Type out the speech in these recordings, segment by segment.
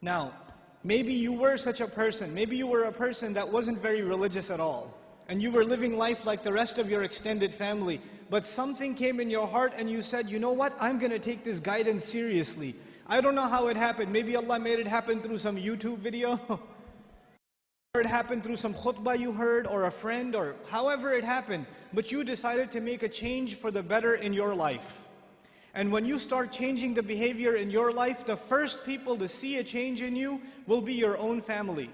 Now, maybe you were such a person. Maybe you were a person that wasn't very religious at all. And you were living life like the rest of your extended family. But something came in your heart and you said, you know what? I'm going to take this guidance seriously. I don't know how it happened. Maybe Allah made it happen through some YouTube video. Or it happened through some khutbah you heard, or a friend, or however it happened. But you decided to make a change for the better in your life. And when you start changing the behavior in your life, the first people to see a change in you will be your own family.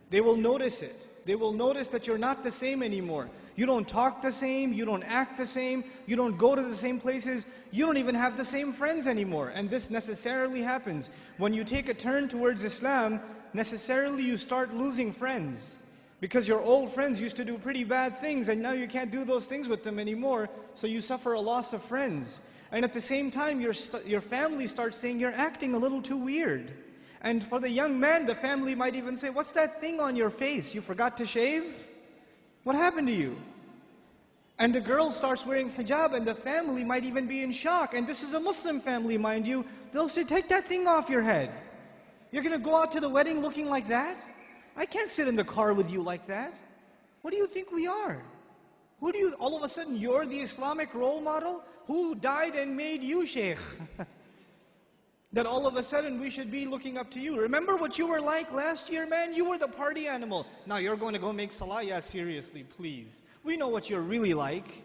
They will notice it. They will notice that you're not the same anymore. You don't talk the same, you don't act the same, you don't go to the same places, you don't even have the same friends anymore. And this necessarily happens. When you take a turn towards Islam, necessarily you start losing friends. Because your old friends used to do pretty bad things and now you can't do those things with them anymore, so you suffer a loss of friends. And at the same time, your family starts saying, you're acting a little too weird. And for the young man, the family might even say, what's that thing on your face? You forgot to shave? What happened to you? And the girl starts wearing hijab and the family might even be in shock. And this is a Muslim family, mind you. They'll say, take that thing off your head. You're going to go out to the wedding looking like that? I can't sit in the car with you like that. What do you think we are? All of a sudden, you're the Islamic role model? Who died and made you Shaykh? That all of a sudden we should be looking up to you. Remember what you were like last year, man? You were the party animal. Now you're going to go make salah? Yeah, seriously, please. We know what you're really like.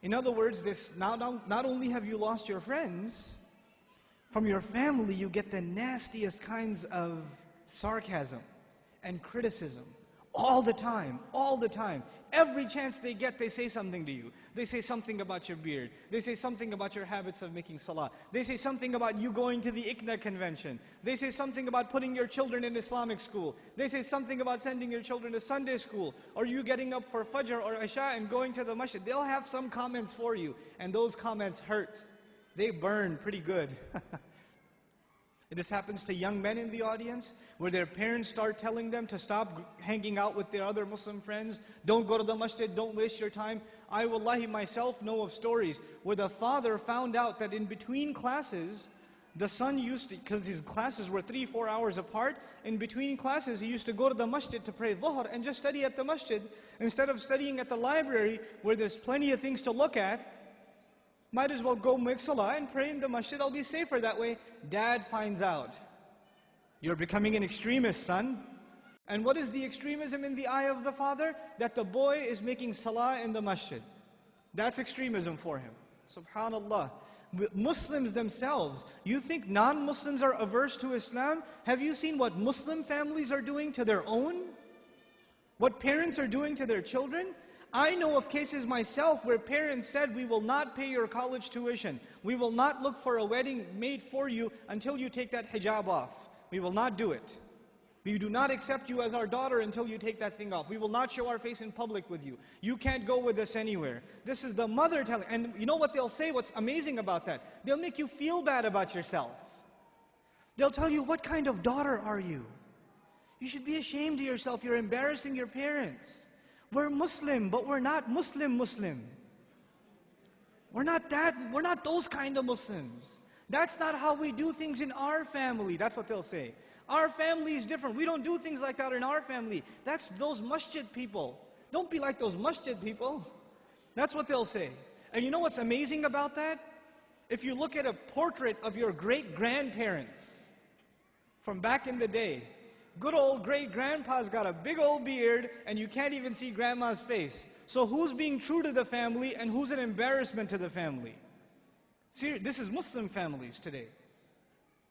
In other words, not only have you lost your friends, from your family you get the nastiest kinds of sarcasm and criticism. All the time, all the time. Every chance they get, they say something to you. They say something about your beard. They say something about your habits of making salah. They say something about you going to the ICNA convention. They say something about putting your children in Islamic school. They say something about sending your children to Sunday school, or you getting up for Fajr or Isha and going to the masjid. They'll have some comments for you, and those comments hurt. They burn pretty good. This happens to young men in the audience, where their parents start telling them to stop hanging out with their other Muslim friends. Don't go to the masjid, don't waste your time. I wallahi myself know of stories where the father found out that in between classes, the son used to, because his classes were 3-4 hours apart, in between classes he used to go to the masjid to pray dhuhr and just study at the masjid. Instead of studying at the library where there's plenty of things to look at, might as well go make salah and pray in the masjid. I'll be safer that way. Dad finds out. You're becoming an extremist, son. And what is the extremism in the eye of the father? That the boy is making salah in the masjid. That's extremism for him. Subhanallah. Muslims themselves, you think non-Muslims are averse to Islam? Have you seen what Muslim families are doing to their own? What parents are doing to their children? I know of cases myself where parents said, we will not pay your college tuition. We will not look for a wedding made for you until you take that hijab off. We will not do it. We do not accept you as our daughter until you take that thing off. We will not show our face in public with you. You can't go with us anywhere. This is the mother telling. And you know what they'll say? What's amazing about that? They'll make you feel bad about yourself. They'll tell you, what kind of daughter are you? You should be ashamed of yourself. You're embarrassing your parents. We're Muslim, but we're not Muslim. We're not those kind of Muslims. That's not how we do things in our family. That's what they'll say. Our family is different. We don't do things like that in our family. That's those masjid people. Don't be like those masjid people. That's what they'll say. And you know what's amazing about that? If you look at a portrait of your great-grandparents from back in the day, good old great-grandpa's got a big old beard and you can't even see grandma's face. So who's being true to the family and who's an embarrassment to the family? See, this is Muslim families today.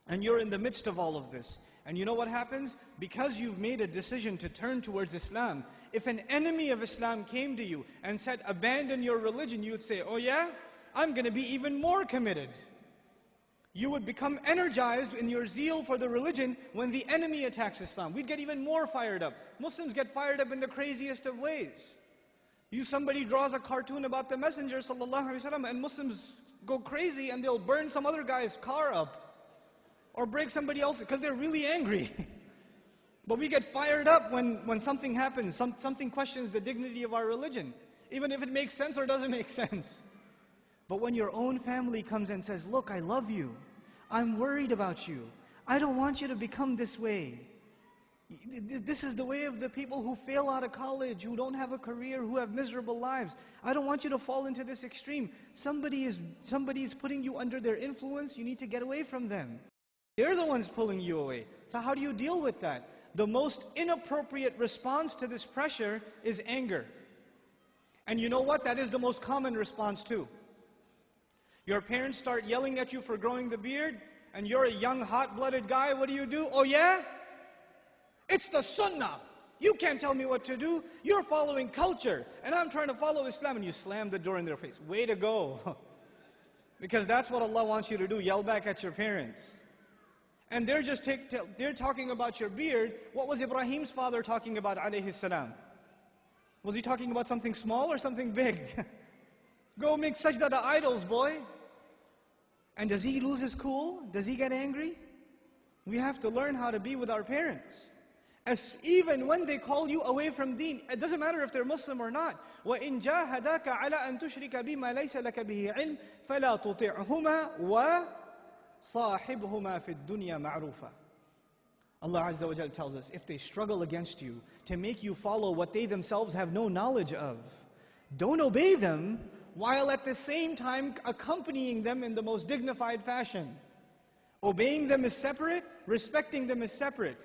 And you're in the midst of all of this. And you know what happens? Because you've made a decision to turn towards Islam, if an enemy of Islam came to you and said, abandon your religion, you'd say, oh yeah? I'm going to be even more committed. You would become energized in your zeal for the religion when the enemy attacks Islam. We'd get even more fired up. Muslims get fired up in the craziest of ways. Somebody draws a cartoon about the Messenger ﷺ, and Muslims go crazy and they'll burn some other guy's car up or break somebody else's because they're really angry. But we get fired up when something happens, something questions the dignity of our religion, even if it makes sense or doesn't make sense. But when your own family comes and says, look, I love you, I'm worried about you, I don't want you to become this way. This is the way of the people who fail out of college, who don't have a career, who have miserable lives. I don't want you to fall into this extreme. Somebody is putting you under their influence. You need to get away from them. They're the ones pulling you away. So how do you deal with that? The most inappropriate response to this pressure is anger. And you know what? That is the most common response too. Your parents start yelling at you for growing the beard, and you're a young, hot-blooded guy. What do? Oh yeah? It's the sunnah. You can't tell me what to do. You're following culture, and I'm trying to follow Islam, and you slam the door in their face. Way to go. Because that's what Allah wants you to do, yell back at your parents. And they're talking about your beard. What was Ibrahim's father talking about, alayhi salam? Was he talking about something small or something big? Go make sajda to idols, boy. And does he lose his cool? Does he get angry? We have to learn how to be with our parents. Even when they call you away from deen, it doesn't matter if they're Muslim or not. وَإِن جَاهَدَاكَ عَلَىٰ أَن تُشْرِكَ بِمَا لَيْسَ لَكَ بِهِ عِلْمٍ فَلَا تُطِعْهُمَا وَصَاحِبْهُمَا فِي الدُّنْيَا مَعْرُوفًا. Allah Azza wa Jal tells us, if they struggle against you to make you follow what they themselves have no knowledge of, don't obey them, while at the same time accompanying them in the most dignified fashion. Obeying them is separate, respecting them is separate.